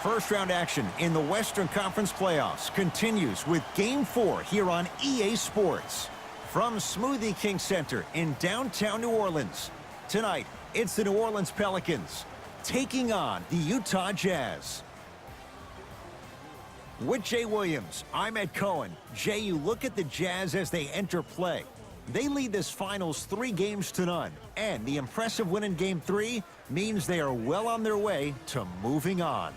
First-round action in the Western Conference playoffs continues with Game 4 here on EA Sports. From Smoothie King Center in downtown New Orleans, tonight it's the New Orleans Pelicans taking on the Utah Jazz. With Jay Williams, I'm Ed Cohen. Jay, you look at the Jazz as they enter play. They lead this finals 3-0, and the impressive win in Game 3 means they are well on their way to moving on.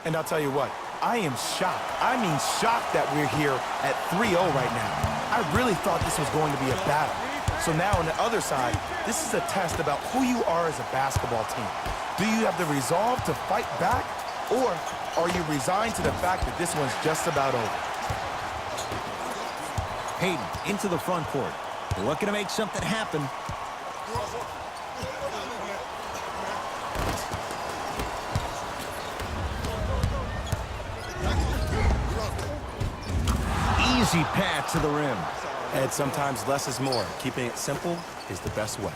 And I'll tell you what, I am shocked. I mean shocked that we're here at 3-0 right now. I really thought this was going to be a battle. So now on the other side, this is a test about who you are as a basketball team. Do you have the resolve to fight back, or are you resigned to the fact that this one's just about over? Hayden into the front court, looking to make something happen. Easy pass to the rim. And sometimes less is more. Keeping it simple is the best way.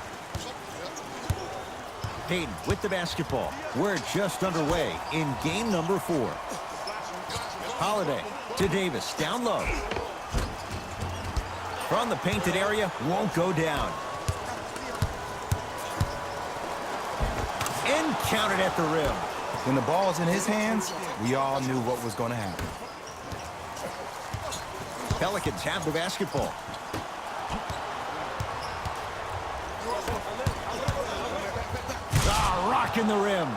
Hayden with the basketball. We're just underway in game number 4. Holiday to Davis, down low. From the painted area, won't go down. And counted at the rim. When the ball's in his hands, we all knew what was going to happen. Pelicans have the basketball. Rocking the rim.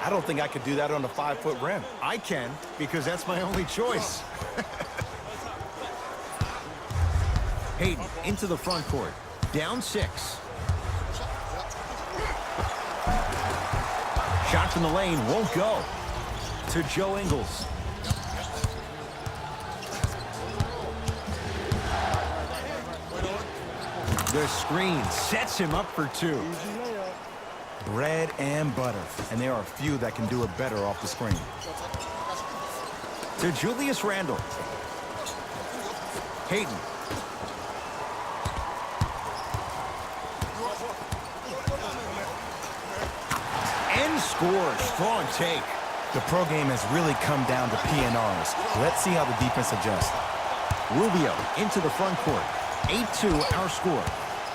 I don't think I could do that on a 5-foot rim. I can, because that's my only choice. Hayden into the front court. Down 6. Shot from the lane won't go. To Joe Ingles. The screen sets him up for 2. Bread and butter, and there are few that can do it better off the screen. To Julius Randle. Hayden. And scores. Strong take. The pro game has really come down to PNRs. Let's see how the defense adjusts. Rubio into the front court. 8-2 our score.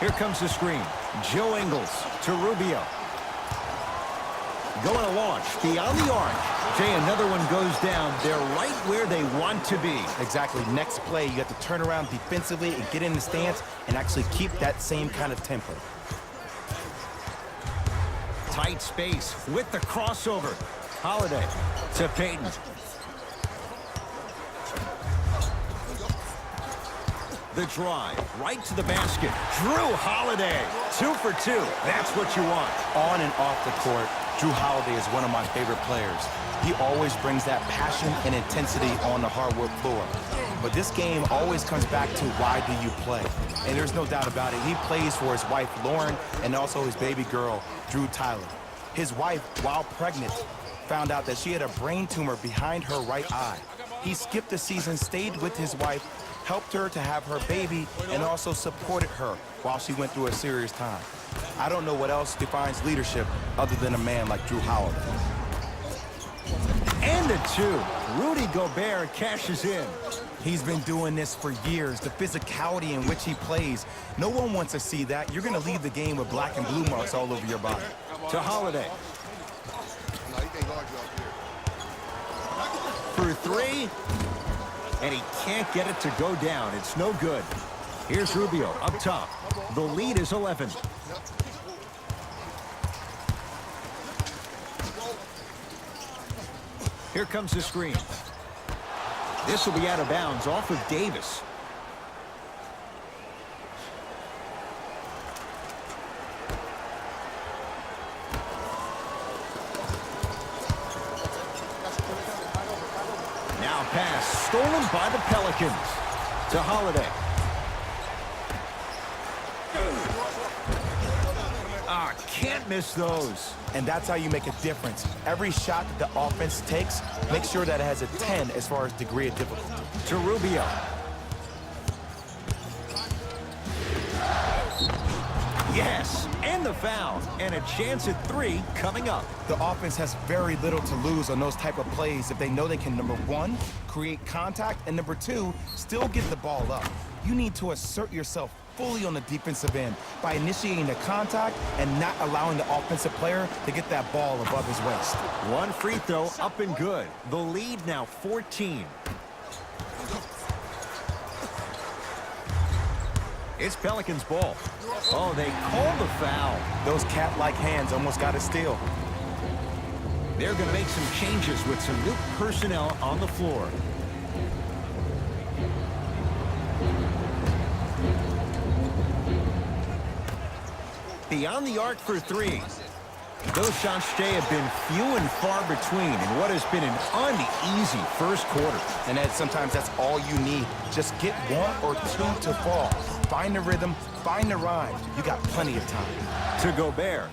Here comes the screen. Joe Ingles to Rubio. Going to launch beyond the arc. Jay, another one goes down. They're right where they want to be. Exactly. Next play, you have to turn around defensively and get in the stance and actually keep that same kind of tempo. Tight space with the crossover. Holiday to Payton. The drive, right to the basket. Drew Holiday, 2 for 2. That's what you want. On and off the court, Drew Holiday is one of my favorite players. He always brings that passion and intensity on the hardwood floor. But this game always comes back to why do you play? And there's no doubt about it. He plays for his wife, Lauren, and also his baby girl, Drew Tyler. His wife, while pregnant, found out that she had a brain tumor behind her right eye. He skipped the season, stayed with his wife, helped her to have her baby, and also supported her while she went through a serious time. I don't know what else defines leadership other than a man like Drew Holiday. And a 2. Rudy Gobert cashes in. He's been doing this for years. The physicality in which he plays, no one wants to see that. You're going to leave the game with black and blue marks all over your body. To Holiday. For 3. And he can't get it to go down. It's no good. Here's Rubio up top. The lead is 11. Here comes the screen. This will be out of bounds off of Davis. Now pass stolen by the Pelicans. To Holiday. Can't miss those. And that's how you make a difference. Every shot that the offense takes, make sure that it has a 10 as far as degree of difficulty. To Rubio. Yes, And the foul, and a chance at 3 coming up. The offense has very little to lose on those type of plays if they know they can, number 1, create contact, and number 2, still get the ball up. You need to assert yourself fully on the defensive end by initiating the contact and not allowing the offensive player to get that ball above his waist. 1 free throw up and good. The lead now 14. It's Pelicans ball. Oh, they call the foul. Those cat-like hands almost got a steal. They're going to make some changes with some new personnel on the floor. Beyond the arc for 3. Those shots today have been few and far between in what has been an uneasy first quarter. And Ed, sometimes that's all you need. Just get 1 or 2 to fall. Find the rhythm, find the rhyme. You got plenty of time. To Gobert.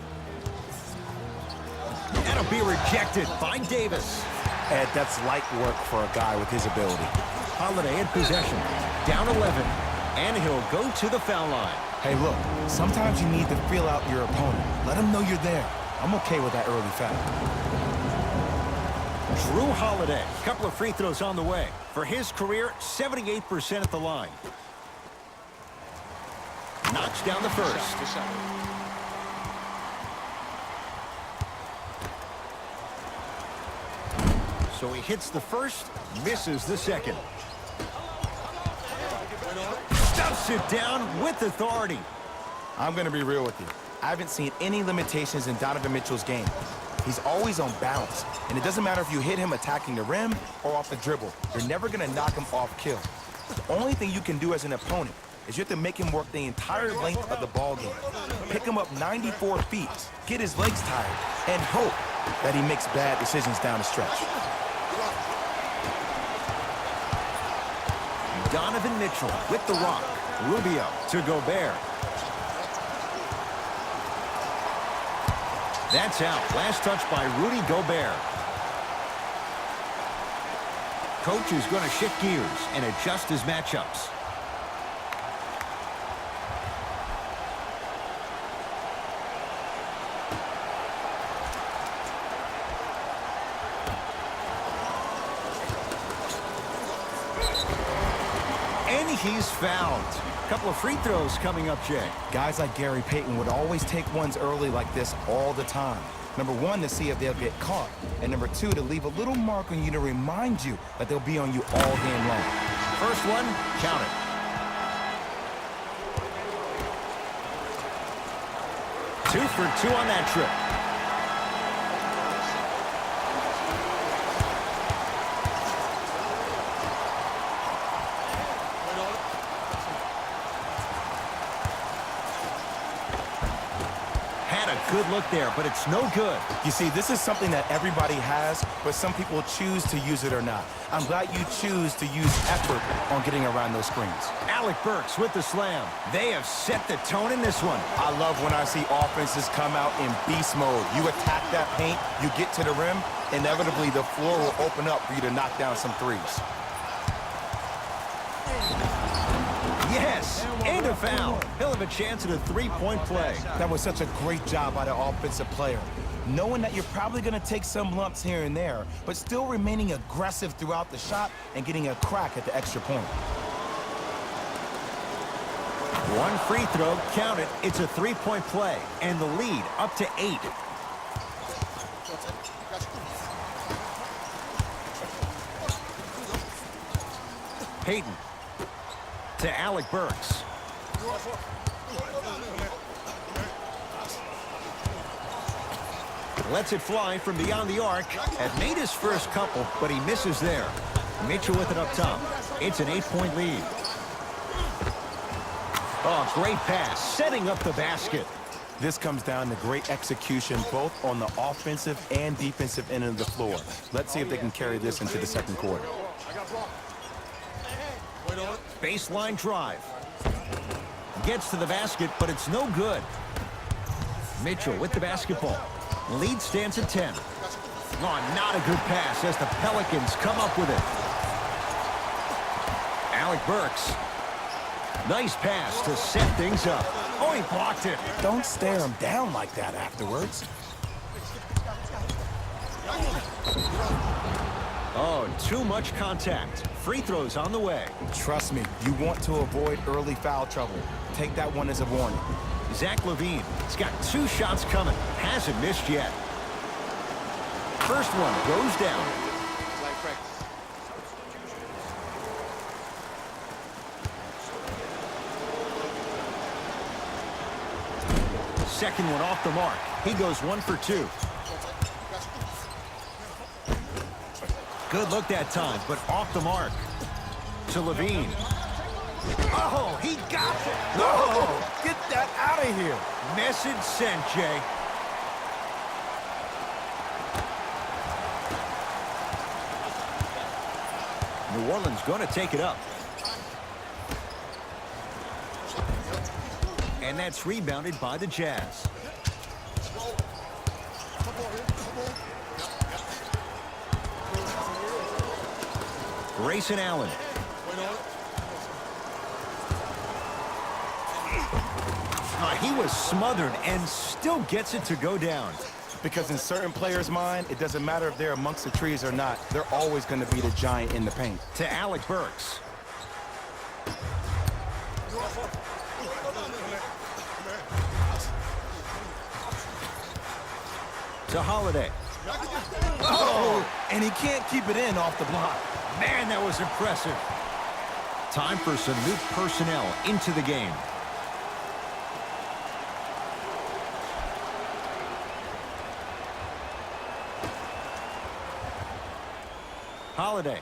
That'll be rejected by Davis. Ed, that's light work for a guy with his ability. Holiday in possession. Down 11. And he'll go to the foul line. Hey, look, sometimes you need to feel out your opponent. Let him know you're there. I'm okay with that early foul. Drew Holiday, couple of free throws on the way. For his career, 78% at the line. Knocks down the first. So he hits the first, misses the second. Stuffs it down with authority. I'm going to be real with you. I haven't seen any limitations in Donovan Mitchell's game. He's always on balance, and it doesn't matter if you hit him attacking the rim or off the dribble. You're never going to knock him off kill. The only thing you can do as an opponent is you have to make him work the entire length of the ball game. Pick him up 94 feet, get his legs tired, and hope that he makes bad decisions down the stretch. Donovan Mitchell with the rock. Rubio to Gobert. That's out. Last touch by Rudy Gobert. Coach is going to shift gears and adjust his matchups. And he's fouled. A couple of free throws coming up, Jay. Guys like Gary Payton would always take ones early like this all the time. Number 1, to see if they'll get caught. And number 2, to leave a little mark on you to remind you that they'll be on you all game long. First one, count it. Two for 2 on that trip. Good look there, but it's no good. You see, this is something that everybody has, but some people choose to use it or not. I'm glad you choose to use effort on getting around those screens. Alec Burks with the slam. They have set the tone in this one. I love when I see offenses come out in beast mode. You attack that paint, you get to the rim, inevitably the floor will open up for you to knock down some threes. Yes, and a foul. He'll have a chance at a three-point play. That was such a great job by the offensive player. Knowing that you're probably going to take some lumps here and there, but still remaining aggressive throughout the shot and getting a crack at the extra point. One free throw, count it. It's a three-point play, and the lead up to 8. Payton to Alec Burks. Lets it fly from beyond the arc. Had made his first couple, but he misses there. Mitchell with it up top. It's an 8-point lead. Oh, great pass, setting up the basket. This comes down to great execution, both on the offensive and defensive end of the floor. Let's see if they can carry this into the second quarter. Baseline drive. Gets to the basket, but it's no good. Mitchell with the basketball. Lead stands at 10. Oh, not a good pass as the Pelicans come up with it. Alec Burks. Nice pass to set things up. Oh, he blocked it. Don't stare him down like that afterwards. Oh, too much contact. Free throws on the way. Trust me, you want to avoid early foul trouble. Take that one as a warning. Zach LaVine has got 2 shots coming. Hasn't missed yet. First one goes down. Second one off the mark. He goes 1 for 2. Good look that time, but off the mark. To LaVine. Oh, he got it. No! Get that out of here. Message sent, Jay. New Orleans going to take it up. And that's rebounded by the Jazz. Grayson Allen. He was smothered and still gets it to go down. Because in certain players' mind, it doesn't matter if they're amongst the trees or not. They're always going to be the giant in the paint. To Alec Burks. To Holiday. Oh, and he can't keep it in off the block. Man, that was impressive. Time for some new personnel into the game. Holiday.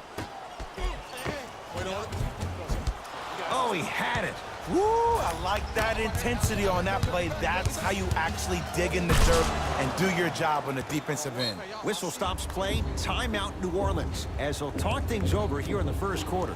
Oh, he had it. Woo, I like that intensity on that play. That's how you actually dig in the dirt and do your job on the defensive end. Whistle stops play. Timeout New Orleans as they'll talk things over here in the first quarter.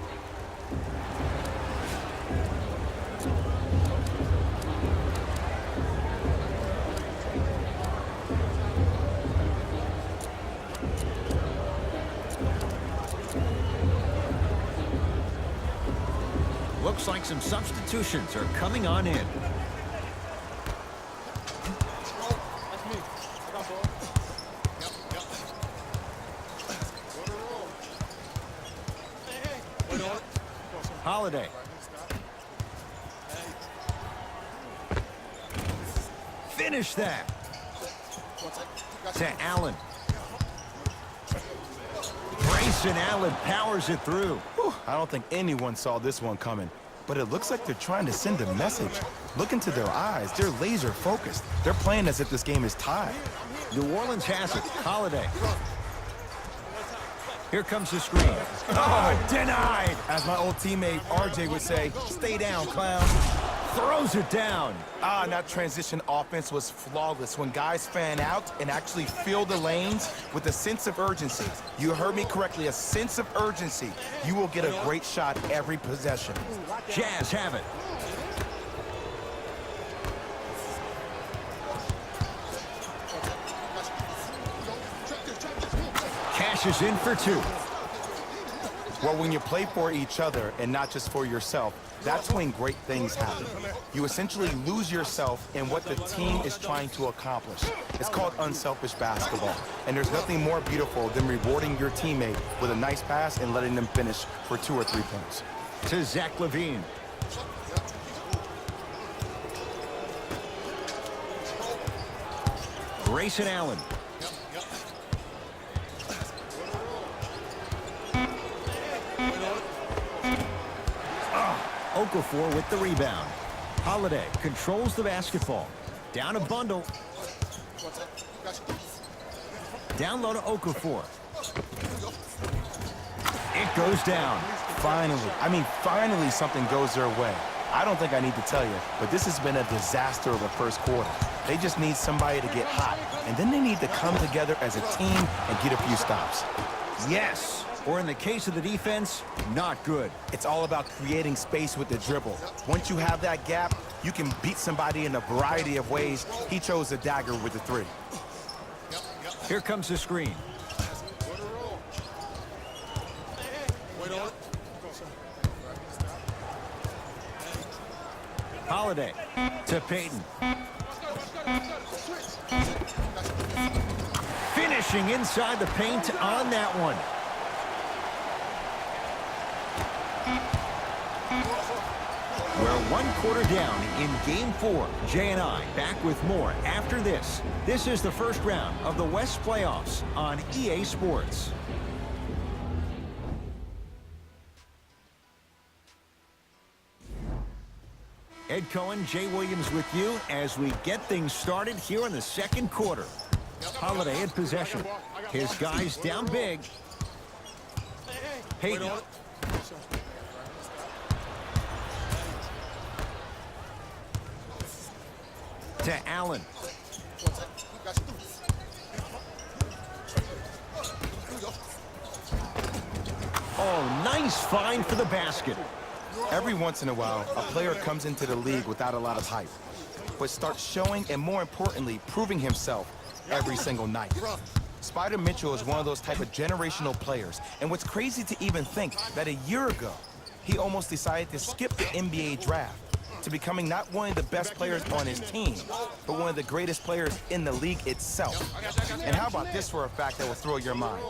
Looks like some substitutions are coming on in. Holiday. Finish that. To Allen. Grayson Allen powers it through. Whew, I don't think anyone saw this one coming, but it looks like they're trying to send a message. Look into their eyes. They're laser focused. They're playing as if this game is tied. New Orleans has it. Holiday. Here comes the screen. Oh, denied. As my old teammate RJ would say, stay down, clown. Throws it down. That transition offense was flawless when guys fan out and actually fill the lanes with a sense of urgency. You heard me correctly, a sense of urgency. You will get a great shot every possession. Jazz have it. Cashes in for 2. Well, when you play for each other and not just for yourself, that's when great things happen. You essentially lose yourself in what the team is trying to accomplish. It's called unselfish basketball. And there's nothing more beautiful than rewarding your teammate with a nice pass and letting them finish for 2 or 3 points. To Zach LaVine. Grayson Allen. Okafor with the rebound. Holiday controls the basketball. Down a bundle. Down low to Okafor. It goes down. Finally something goes their way. I don't think I need to tell you, but this has been a disaster of a first quarter. They just need somebody to get hot, and then they need to come together as a team and get a few stops. Yes. Or in the case of the defense, not good. It's all about creating space with the dribble. Once you have that gap, you can beat somebody in a variety of ways. He chose the dagger with the 3. Here comes the screen. Holiday to Payton. Finishing inside the paint on that one. We're 1 quarter down in Game 4. Jay and I back with more after this. This is the first round of the West playoffs on EA Sports. Ed Cohen, Jay Williams with you as we get things started here in the second quarter. Holiday in possession. His guys down big. Payton. To Allen. Oh, nice find for the basket. Every once in a while, a player comes into the league without a lot of hype, but starts showing and, more importantly, proving himself every single night. Spider Mitchell is one of those type of generational players, and what's crazy to even think that a year ago, he almost decided to skip the NBA draft to becoming not one of the best players on his team, but one of the greatest players in the league itself. And how about this for a fact that will throw your mind?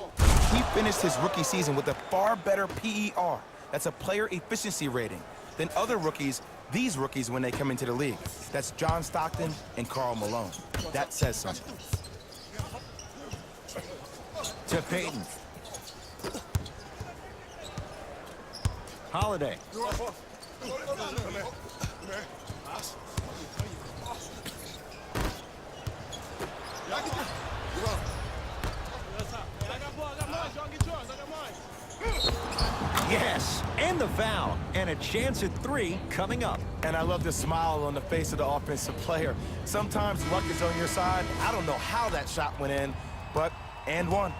He finished his rookie season with a far better PER. That's a player efficiency rating than other rookies, these rookies, when they come into the league. That's John Stockton and Karl Malone. That says something. To Payton. Holiday. Yes, and the foul, and a chance at 3 coming up. And I love the smile on the face of the offensive player. Sometimes luck is on your side. I don't know how that shot went in, but and one.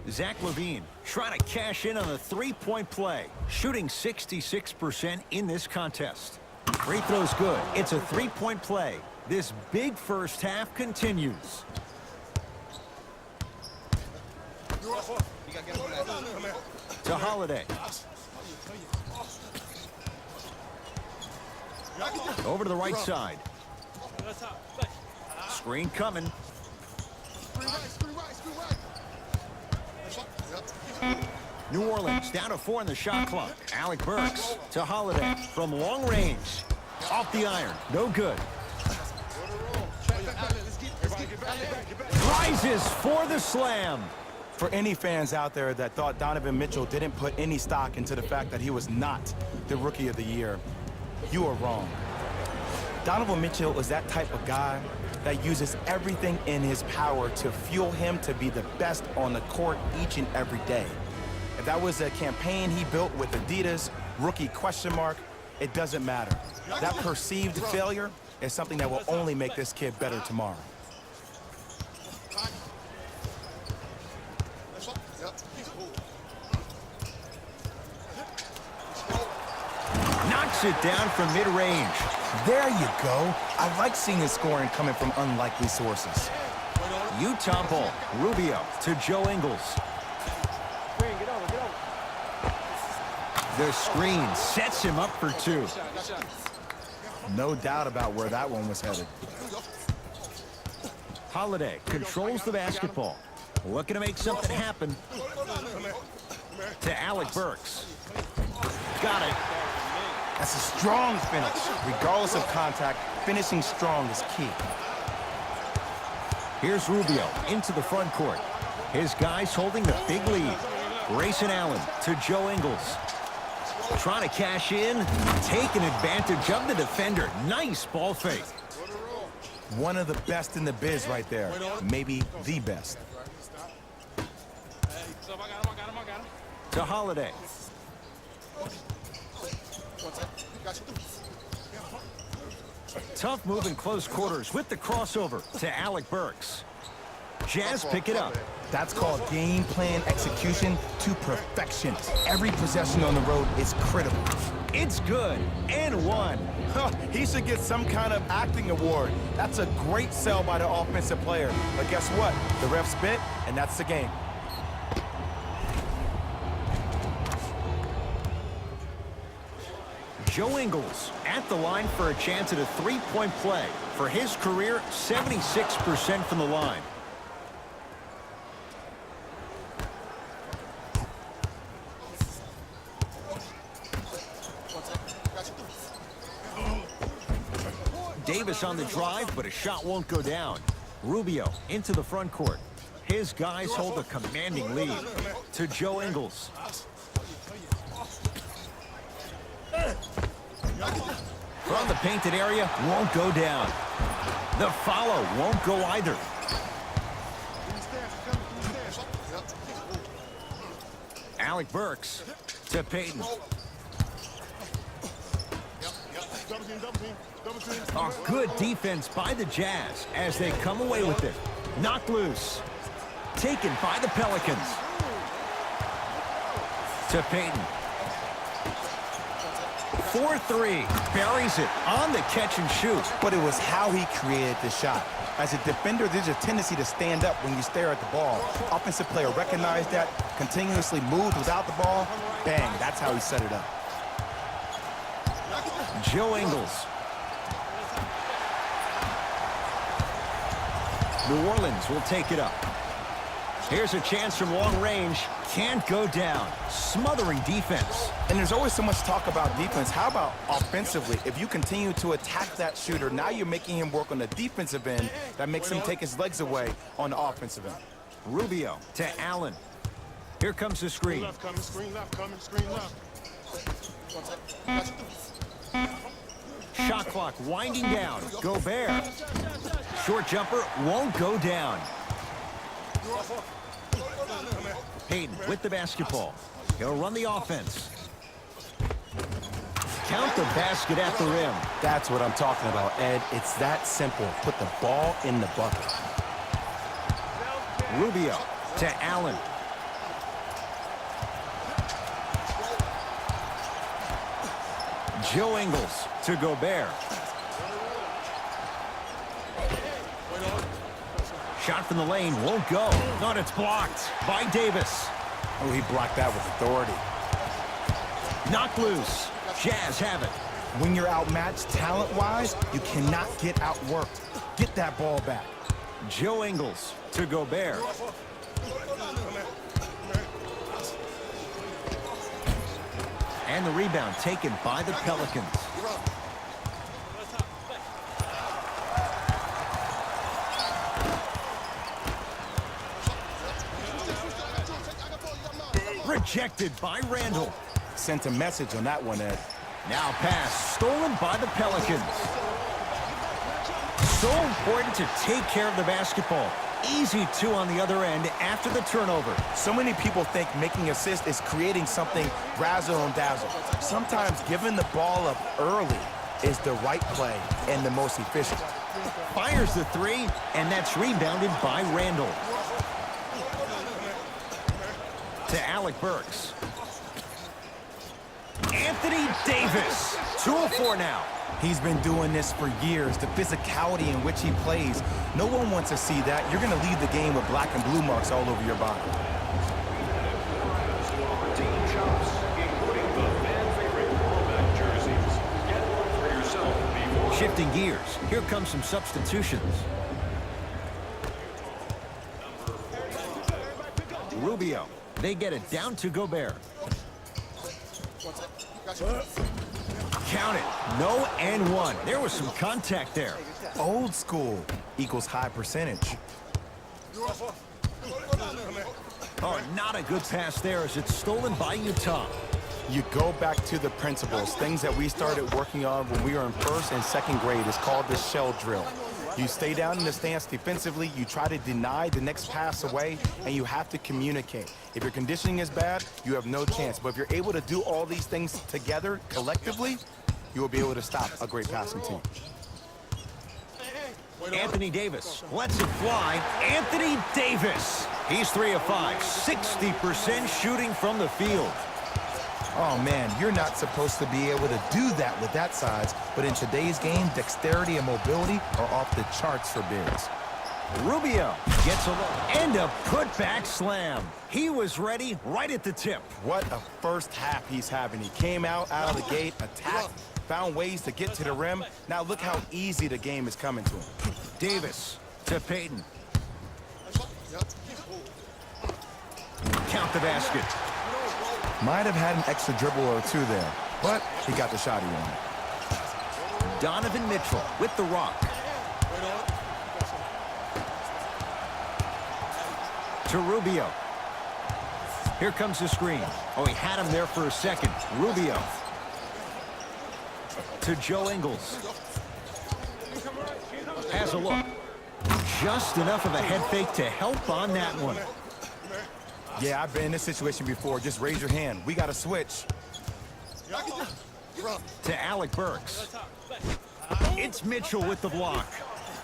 Zach LaVine trying to cash in on a 3-point play, shooting 66% in this contest. Free throw's good. It's a 3-point play. This big first half continues. To Holiday. Over to the right side. Screen coming. New Orleans down to 4 in the shot clock. Alec Burks to Holiday from long range. Off the iron. No good. Rises for the slam. For any fans out there that thought Donovan Mitchell didn't put any stock into the fact that he was not the Rookie of the Year, you are wrong. Donovan Mitchell is that type of guy that uses everything in his power to fuel him to be the best on the court each and every day. If that was a campaign he built with Adidas, rookie question mark, it doesn't matter. That perceived failure is something that will only make this kid better tomorrow. Knocks it down from mid-range. There you go. I like seeing his scoring coming from unlikely sources. Utah ball. Rubio to Joe Ingles. The screen sets him up for 2. No doubt about where that one was headed. Holiday controls the basketball. Looking to make something happen. To Alec Burks. Got it. That's a strong finish. Regardless of contact, finishing strong is key. Here's Rubio into the front court. His guys holding the big lead. Grayson Allen to Joe Ingles. Trying to cash in, taking advantage of the defender. Nice ball fake. One of the best in the biz right there. Maybe the best. To Holiday. Tough move in close quarters with the crossover to Alec Burks. Jazz pick it up. That's called game plan execution to perfection. Every possession on the road is critical. It's good, and 1. He should get some kind of acting award. That's a great sell by the offensive player. But guess what? The ref spit, and that's the game. Joe Ingles at the line for a chance at a three-point play. For his career, 76% from the line. Davis on the drive, but a shot won't go down. Rubio into the front court. His guys hold a commanding lead to Joe Ingles. From the painted area, won't go down. The follow won't go either. Alec Burks to Payton. A good defense by the Jazz as they come away with it. Knocked loose. Taken by the Pelicans. To Payton. 4-3. Buries it on the catch and shoot. But it was how he created the shot. As a defender, there's a tendency to stand up when you stare at the ball. Offensive player recognized that, continuously moved without the ball. Bang, that's how he set it up. Joe Ingles. New Orleans will take it up. Here's a chance from long range. Can't go down. Smothering defense. And there's always so much talk about defense. How about offensively? If you continue to attack that shooter, now you're making him work on the defensive end. That makes him take his legs away on the offensive end. Rubio to Allen. Here comes the screen. Left coming, screen left coming, screen left. Shot clock winding down. Gobert. Short jumper won't go down. Payton with the basketball. He'll run the offense. Count the basket at the rim. That's what I'm talking about, Ed. It's that simple. Put the ball in the bucket. Rubio to Allen. Joe Ingles to Gobert. Shot from the lane won't go. Not it's blocked by Davis. Oh, he blocked that with authority. Knocked loose. Jazz have it. When you're outmatched talent-wise, you cannot get outworked. Get that ball back. Joe Ingles to Gobert. And the rebound taken by the Pelicans. Rejected by Randall. Sent a message on that one, Ed. Now pass stolen by the Pelicans. So important to take care of the basketball. Easy two on the other end after the turnover. So many people think making assists is creating something razzle and dazzle. Sometimes giving the ball up early is the right play and the most efficient. Fires the three, and that's rebounded by Randall. To Alec Burks. Anthony Davis. 2 of 4 now. He's been doing this for years. The physicality in which he plays. No one wants to see that. You're going to leave the game with black and blue marks all over your body. Shifting gears. Here comes some substitutions. Rubio. They get it down to Gobert. Count it. No and one. There was some contact there. Old school equals high percentage. Oh, not a good pass there as it's stolen by Utah. You go back to the principles, things that we started working on when we were in first and second grade. It's called the shell drill. You stay down in the stance defensively, you try to deny the next pass away, and you have to communicate. If your conditioning is bad, you have no chance. But if you're able to do all these things together, collectively, you will be able to stop a great passing team. Anthony Davis lets it fly. Anthony Davis. He's 3 of 5. 60% shooting from the field. Oh, man, you're not supposed to be able to do that with that size, but in today's game, dexterity and mobility are off the charts for bigs. Rubio gets a look and a putback slam. He was ready right at the tip. What a first half he's having. He came out of the gate, attacked, found ways to get to the rim. Now look how easy the game is coming to him. Davis to Payton. Count the basket. Might have had an extra dribble or two there, but he got the shot he wanted. Donovan Mitchell with the rock. To Rubio. Here comes the screen. Oh, he had him there for a second. Rubio. To Joe Ingles. Has a look. Just enough of a head fake to help on that one. Yeah, I've been in this situation before. Just raise your hand. We got to switch. To Alec Burks. It's Mitchell with the block.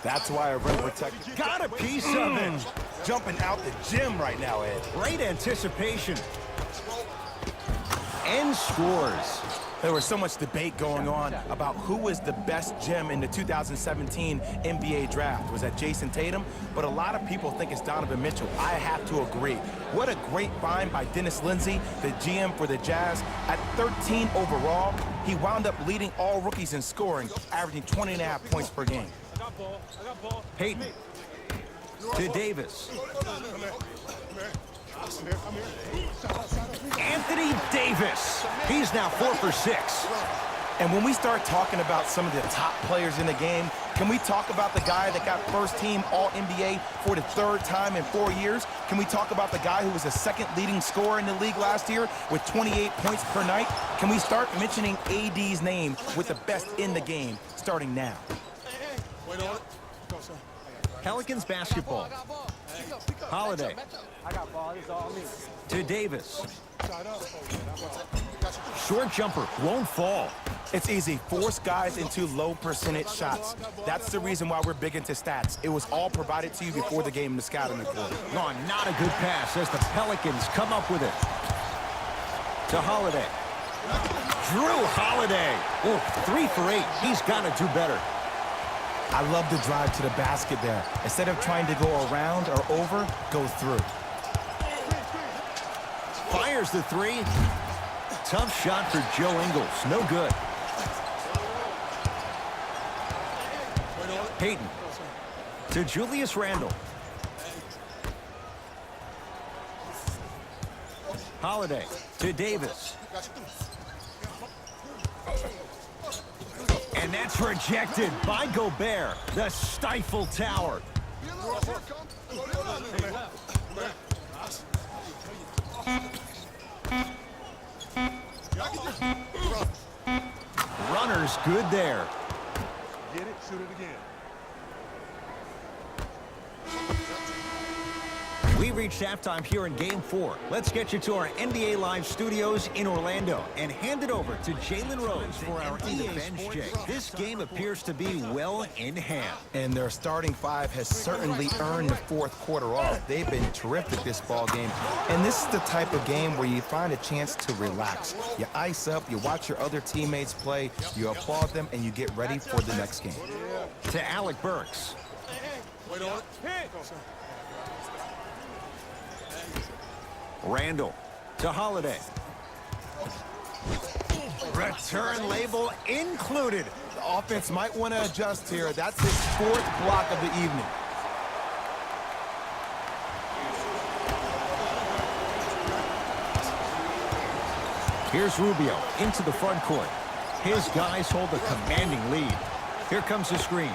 That's why I rim protected. Got a piece of it. Jumping out the gym right now, Ed. Great anticipation. And scores. There was so much debate going on about who was the best gem in the 2017 NBA draft. Was that Jason Tatum? But a lot of people think it's Donovan Mitchell. I have to agree. What a great find by Dennis Lindsey, the GM for the Jazz. At 13 overall, he wound up leading all rookies in scoring, averaging 20.5 points per game. Payton. To Davis. Anthony Davis. He's now 4 for 6. And when we start talking about some of the top players in the game, can we talk about the guy that got first-team All-NBA for the 3rd time in 4 years? Can we talk about the guy who was the 2nd leading scorer in the league last year with 28 points per night? Can we start mentioning AD's name with the best in the game starting now? Pelicans basketball. Holiday. To Davis. Short jumper won't fall. It's easy. Force guys into low percentage shots. That's the reason why we're big into stats. It was all provided to you before the game in the scouting report. Oh, not a good pass as the Pelicans come up with it. To Holiday. Drew Holiday. Oh, 3 for 8. He's got to do better. I love the drive to the basket there. Instead of trying to go around or over, go through. Fires the 3. Tough shot for Joe Ingles. No good. Payton. To Julius Randle. Holiday. To Davis. And that's rejected by Gobert, the Stifle Tower. Runner's good there. Get it, shoot it again. We reached halftime here in Game 4. Let's get you to our NBA Live studios in Orlando and hand it over to Jalen Rose for our EA bench check. This game appears to be well in hand. And their starting 5 has certainly earned the 4th quarter off. They've been terrific this ball game. And this is the type of game where you find a chance to relax. You ice up, you watch your other teammates play, you applaud them, and you get ready for the next game. To Alec Burks. Wait on it. Randle to Holiday. Return label included. The offense might want to adjust here. That's his 4th block of the evening. Here's Rubio into the front court. His guys hold a commanding lead. Here comes the screen.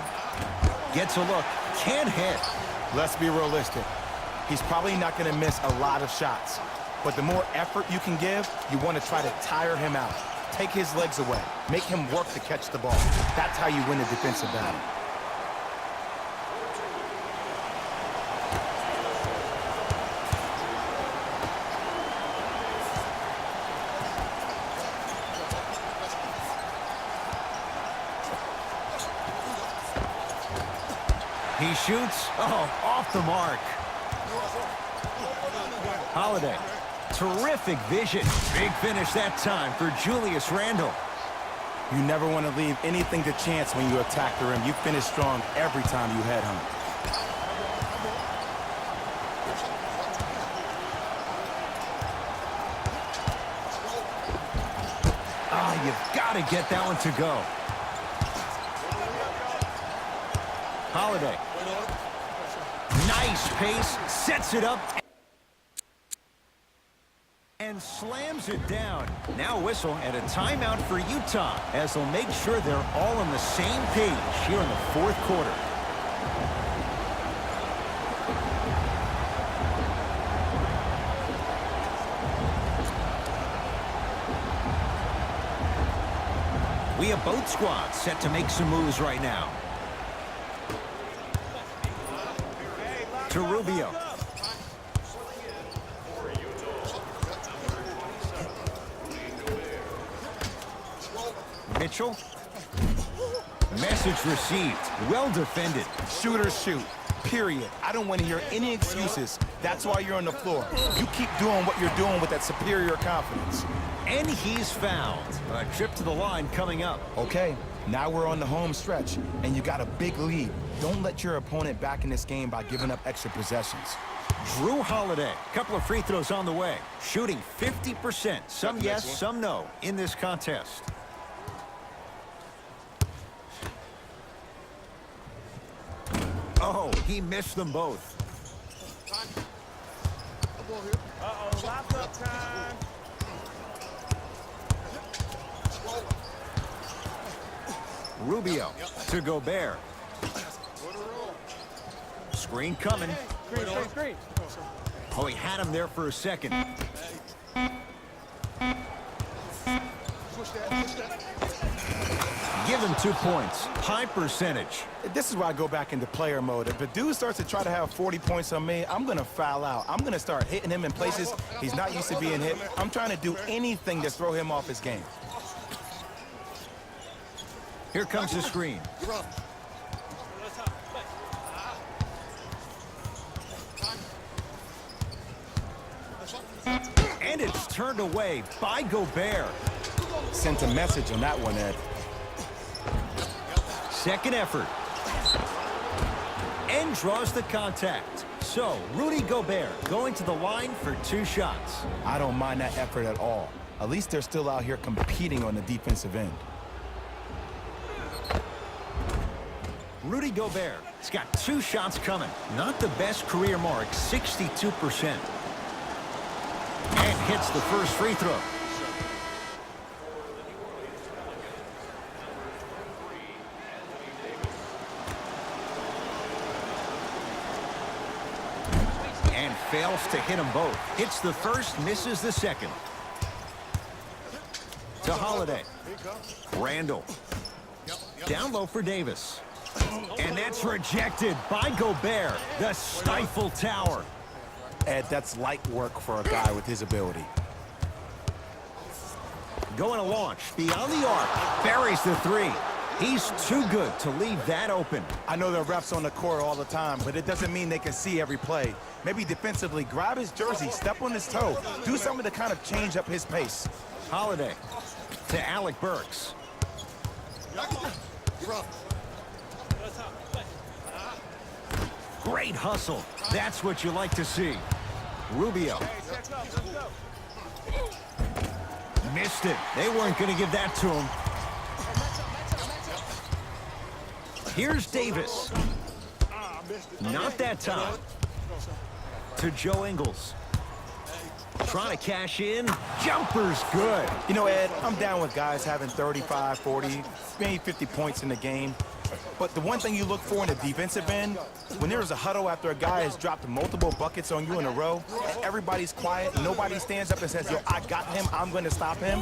Gets a look. Can't hit. Let's be realistic. He's probably not going to miss a lot of shots. But the more effort you can give, you want to try to tire him out. Take his legs away. Make him work to catch the ball. That's how you win a defensive battle. He shoots. Oh, off the mark. Holiday. Terrific vision. Big finish that time for Julius Randle. You never want to leave anything to chance when you attack the rim. You finish strong every time you head home. You've got to get that one to go. Holiday. Nice pace, sets it up, and slams it down. Now whistle and a timeout for Utah as they'll make sure they're all on the same page here in the fourth quarter. We have both squads set to make some moves right now. To Rubio. Mitchell. Message received. Well defended. Shooters shoot. Period. I don't want to hear any excuses. That's why you're on the floor. You keep doing what you're doing with that superior confidence. And he's fouled. A trip to the line coming up. Okay, now we're on the home stretch, and you got a big lead. Don't let your opponent back in this game by giving up extra possessions. Drew Holiday, couple of free throws on the way. Shooting 50%. Some yes, some no in this contest. Oh, he missed them both. Uh-oh, lock-up time. Rubio to Gobert. Screen coming. Screen. Oh, he had him there for a second. Give him 2 points. High percentage. This is where I go back into player mode. If a dude starts to try to have 40 points on me, I'm going to foul out. I'm going to start hitting him in places he's not used to being hit. I'm trying to do anything to throw him off his game. Here comes the screen. And it's turned away by Gobert. Sent a message on that one, Ed. Second effort. And draws the contact. So, Rudy Gobert going to the line for 2 shots. I don't mind that effort at all. At least they're still out here competing on the defensive end. Rudy Gobert has got 2 shots coming. Not the best career mark, 62%. And hits the first free throw. And fails to hit them both. Hits the first, misses the second. To Holiday. Randall. Down low for Davis. And that's rejected by Gobert, the stifle tower. Ed, that's light work for a guy with his ability. Going to launch beyond the arc. Buries the 3. He's too good to leave that open. I know there are refs on the court all the time, but it doesn't mean they can see every play. Maybe defensively, grab his jersey, step on his toe, do something to kind of change up his pace. Holiday to Alec Burks. Great hustle. That's what you like to see. Rubio. Missed it. They weren't going to give that to him. Here's Davis. Not that time. To Joe Ingles. Trying to cash in. Jumper's good. You know, Ed, I'm down with guys having 35, 40, maybe 50 points in the game. But the one thing you look for in the defensive end, when there's a huddle after a guy has dropped multiple buckets on you in a row, and everybody's quiet, nobody stands up and says, yo, I got him, I'm going to stop him,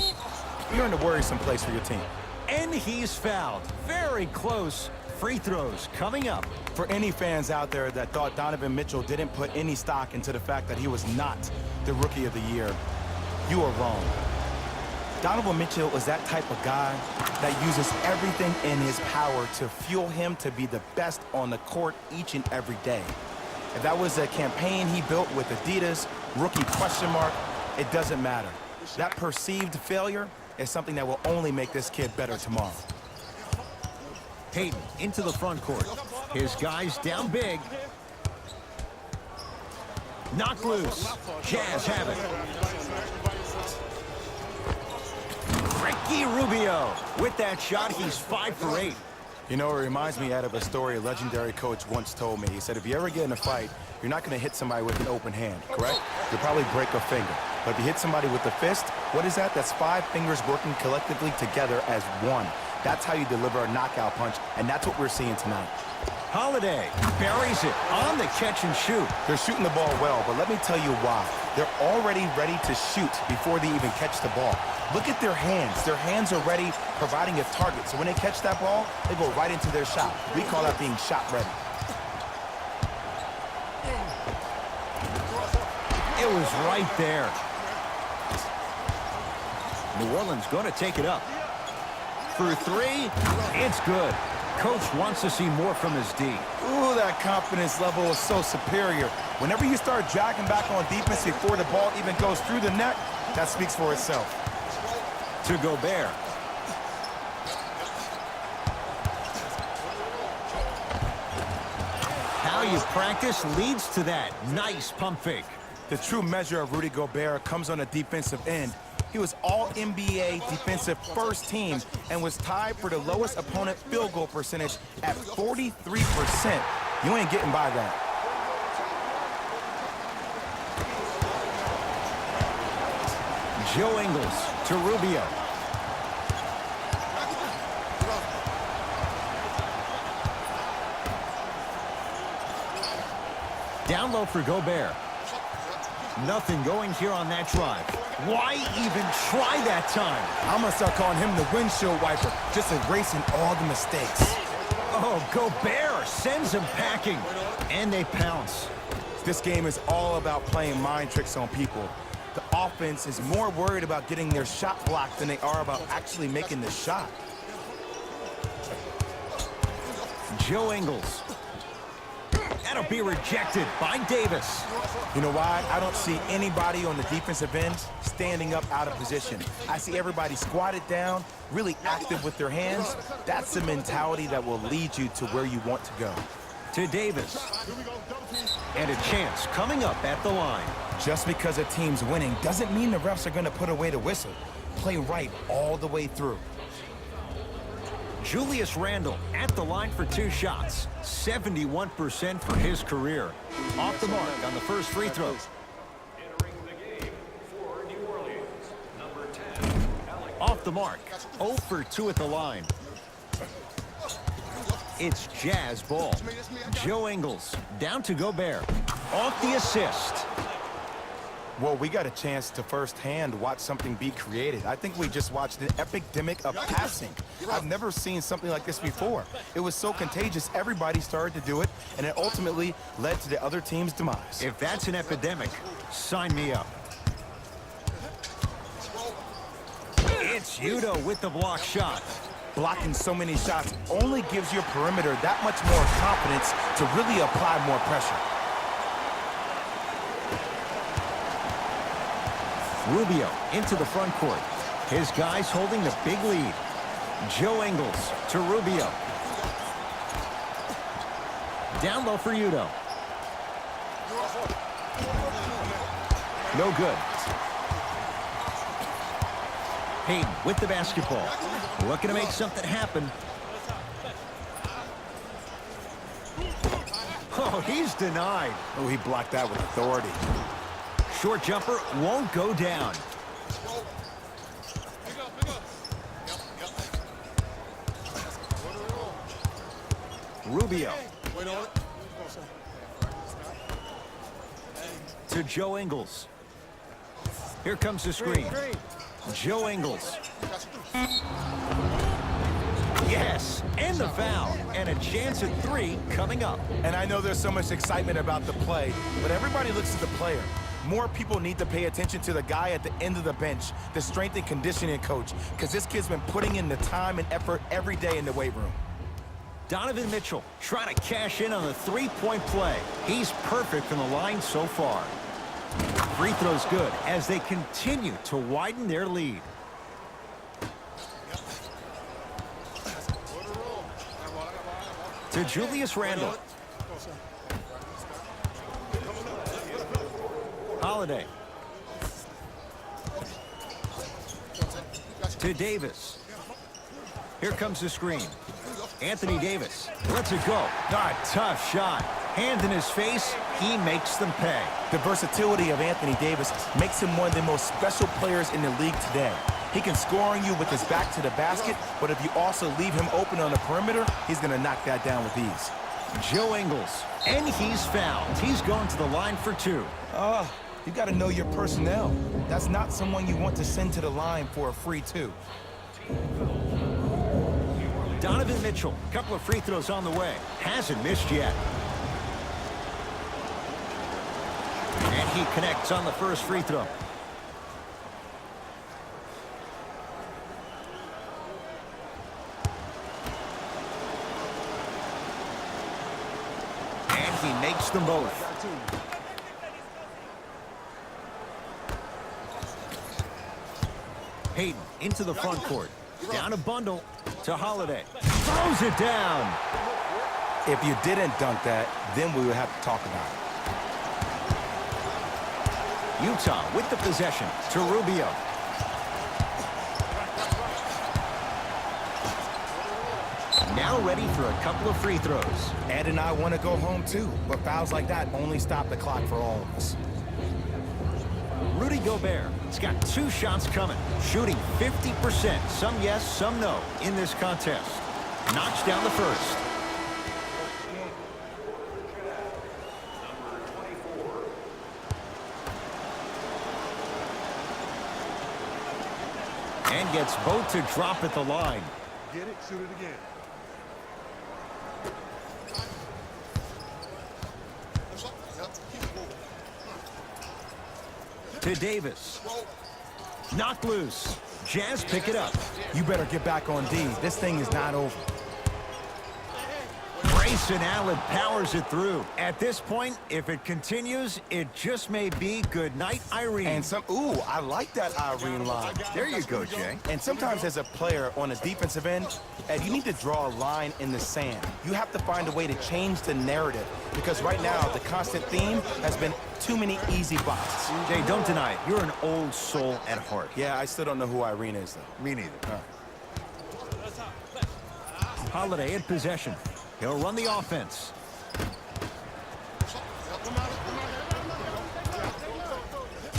you're in a worrisome place for your team. And he's fouled. Very close. Free throws coming up. For any fans out there that thought Donovan Mitchell didn't put any stock into the fact that he was not the Rookie of the Year, you are wrong. Donovan Mitchell is that type of guy that uses everything in his power to fuel him to be the best on the court each and every day. If that was a campaign he built with Adidas, rookie question mark, it doesn't matter. That perceived failure is something that will only make this kid better tomorrow. Payton into the front court. His guys down big. Knocked loose. Jazz have it. Ricky Rubio. With that shot, he's 5 for 8. You know, it reminds me out of a story a legendary coach once told me. He said, if you ever get in a fight, you're not going to hit somebody with an open hand, correct? You'll probably break a finger. But if you hit somebody with a fist, what is that? That's 5 fingers working collectively together as one. That's how you deliver a knockout punch, and that's what we're seeing tonight. Holiday buries it on the catch and shoot. They're shooting the ball well, but let me tell you why. They're already ready to shoot before they even catch the ball. Look at their hands. Their hands are ready, providing a target. So when they catch that ball, they go right into their shot. We call that being shot ready. It was right there. New Orleans going to take it up. For 3, it's good. Coach wants to see more from his D. Ooh, that confidence level is so superior. Whenever you start dragging back on defense before the ball even goes through the net, that speaks for itself. To Gobert. How you practice leads to that. Nice pump fake. The true measure of Rudy Gobert comes on the defensive end. He was all-NBA defensive first team and was tied for the lowest opponent field goal percentage at 43%. You ain't getting by that. Joe Ingles to Rubio. Down low for Gobert. Nothing going here on that drive. Why even try that time? I'm going to start calling him the windshield wiper, just erasing all the mistakes. Oh, Gobert sends him packing. And they pounce. This game is all about playing mind tricks on people. The offense is more worried about getting their shot blocked than they are about actually making the shot. Joe Ingles. That'll be rejected by Davis. You know why? I don't see anybody on the defensive end standing up out of position. I see everybody squatted down, really active with their hands. That's the mentality that will lead you to where you want to go. To Davis. And a chance coming up at the line. Just because a team's winning doesn't mean the refs are going to put away the whistle. Play right all the way through. Julius Randle at the line for 2 shots. 71% for his career. Off the mark on the first free throw. Entering the game for New Orleans, number 10, Off the mark. 0 for 2 at the line. It's Jazz ball. Joe Ingles down to Gobert. Off the assist. Well, we got a chance to firsthand watch something be created. I think we just watched an epidemic of passing. I've never seen something like this before. It was so contagious, everybody started to do it, and it ultimately led to the other team's demise. If that's an epidemic, sign me up. It's Udo with the block shot. Blocking so many shots only gives your perimeter that much more confidence to really apply more pressure. Rubio into the front court. His guys holding the big lead. Joe Ingles to Rubio. Down low for Udo. No good. Hayden with the basketball. Looking to make something happen. Oh, he's denied. Oh, he blocked that with authority. Short jumper won't go down. Rubio. To Joe Ingles. Here comes the screen. Joe Ingles. Yes, and the foul. And a chance at 3 coming up. And I know there's so much excitement about the play, but everybody looks at the player. More people need to pay attention to the guy at the end of the bench, the strength and conditioning coach, because this kid's been putting in the time and effort every day in the weight room. Donovan Mitchell trying to cash in on the 3-point play. He's perfect from the line so far. Free throw's good as they continue to widen their lead. To Julius Randle. Holiday. To Davis. Here comes the screen. Anthony Davis lets it go. A tough shot. Hand in his face. He makes them pay. The versatility of Anthony Davis makes him one of the most special players in the league today. He can score on you with his back to the basket, but if you also leave him open on the perimeter, he's going to knock that down with ease. Joe Ingles, and he's fouled. He's going to the line for 2. You got to know your personnel. That's not someone you want to send to the line for a free 2. Donovan Mitchell, couple of free throws on the way. Hasn't missed yet. And he connects on the first free throw. And he makes them both. Hayden into the front court. Down a bundle to Holiday. Throws it down. If you didn't dunk that, then we would have to talk about it. Utah with the possession to Rubio. Now ready for a couple of free throws. Ed and I want to go home too, but fouls like that only stop the clock for all of us. Rudy Gobert has got 2 shots coming, shooting 50%, some yes, some no, in this contest. Knocks down the first. And gets both to drop at the line. Get it, shoot it again. To Davis. Knocked loose. Jazz pick it up. You better get back on D. This thing is not over. Grayson Allen powers it through. At this point, if it continues, it just may be good night, Irene. And I like that Irene line. There you go, Jay. And sometimes as a player on a defensive end, Ed, you need to draw a line in the sand. You have to find a way to change the narrative because right now the constant theme has been too many easy buckets. Jay, don't deny it. You're an old soul at heart. Yeah, I still don't know who Irene is, though. Me neither. Holiday in possession. He'll run the offense.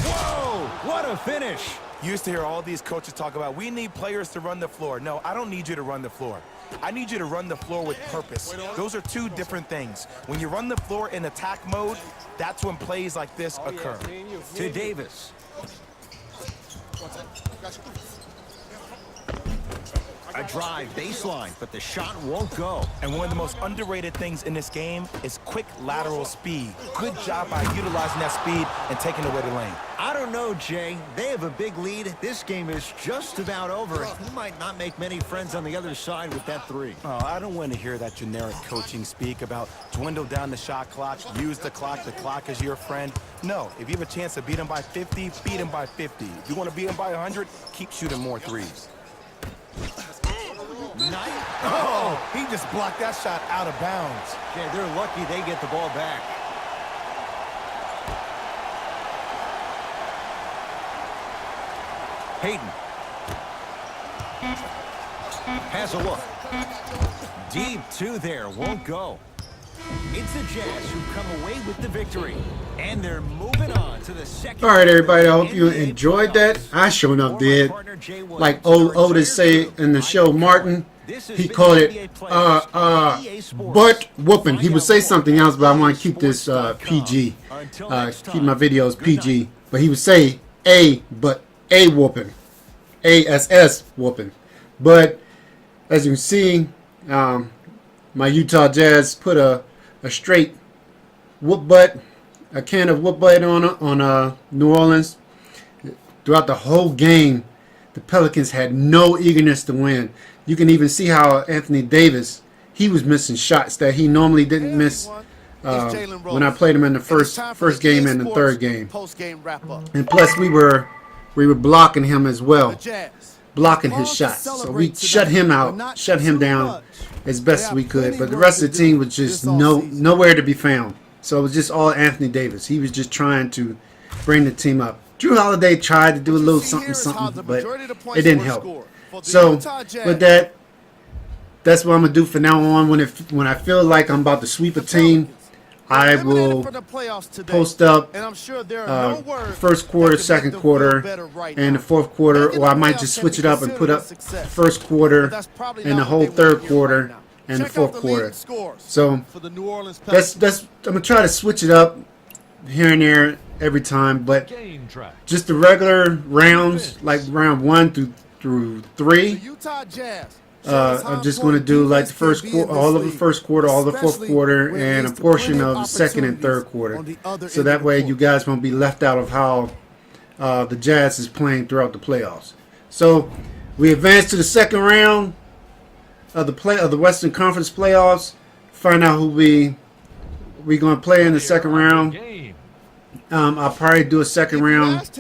Whoa! What a finish! You used to hear all these coaches talk about, we need players to run the floor. No, I don't need you to run the floor. I need you to run the floor with purpose. Those are 2 different things. When you run the floor in attack mode, that's when plays like this occur. To Davis. A drive baseline, but the shot won't go. And one of the most underrated things in this game is quick lateral speed. Good job by utilizing that speed and taking away the lane. I don't know, Jay. They have a big lead. This game is just about over. He might not make many friends on the other side with that 3. Oh, I don't want to hear that generic coaching speak about dwindle down the shot clock, use the clock is your friend. No, if you have a chance to beat him by 50, beat him by 50. If you want to beat him by 100, keep shooting more threes. Nice. Oh, he just blocked that shot out of bounds. Yeah, they're lucky they get the ball back. Hayden. Has a look. Deep 2 there, won't go. It's the Jazz who come away with the victory. And they're moving on to the second. All right, everybody. I hope you enjoyed that. I sure enough did. Like Otis say in the show, Martin, he called it butt whooping. He would say something else, but I want to keep this PG. Keep my videos PG. But he would say but a whooping, ASS whooping. But as you can see, my Utah Jazz put a straight whoop butt. A can of whoop butt on New Orleans. Throughout the whole game, the Pelicans had no eagerness to win. You can even see how Anthony Davis, he was missing shots that he normally didn't miss when I played him in the first game and the third game. And plus we were blocking him as well, blocking his shots. So we shut him out, shut him down as best as we could. But the rest of the team was just nowhere to be found. So it was just all Anthony Davis. He was just trying to bring the team up. Drew Holiday tried to do a little something, but it didn't help. So with that, that's what I'm gonna do from now on. When I feel like I'm about to sweep a team, I will post up first quarter, second quarter, and the fourth quarter, or I might just switch it up and put up first quarter and the whole third quarter and the fourth quarter. So that's I'm gonna try to switch it up here and there every time, but just the regular rounds, like round 1 through 3. I'm just going to do like the first quarter, all of the first quarter, all the fourth quarter, and a portion of the second and third quarter. So that way you guys won't be left out of how the Jazz is playing throughout the playoffs. So we advance to the second round of the Western Conference playoffs. Find out who we're going to play in the second round. I'll probably do a second round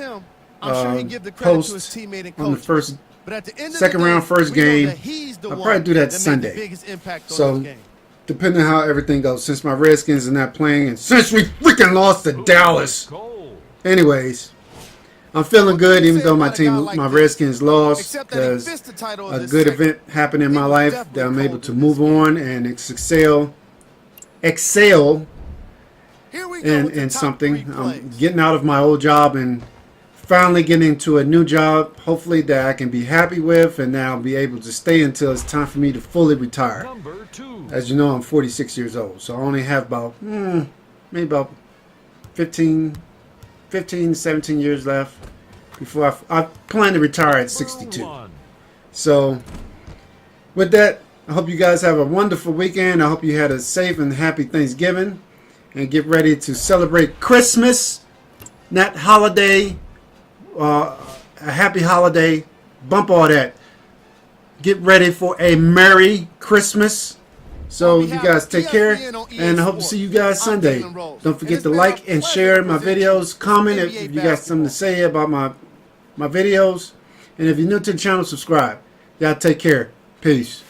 post on the second round first game. I'll probably do that Sunday. So depending on how everything goes, since my Redskins are not playing and since we freaking lost to Dallas. Anyways, I'm feeling good even though my Redskins lost, because a good event happened in my life that I'm able to move on and excel in something. I'm getting out of my old job and finally getting into a new job, hopefully that I can be happy with, and that I'll be able to stay until it's time for me to fully retire. As you know, I'm 46 years old, so I only have about maybe about 15, 17 years left before I plan to retire at 62. So with that, I hope you guys have a wonderful weekend. I hope you had a safe and happy Thanksgiving, and get ready to celebrate Christmas, not holiday. A happy holiday. Bump all that. Get ready for a Merry Christmas. So you guys take care, and I hope to see you guys Sunday. Don't forget to like and share my videos. Comment if you got something to say about my videos. And if you're new to the channel, subscribe. Y'all take care. Peace.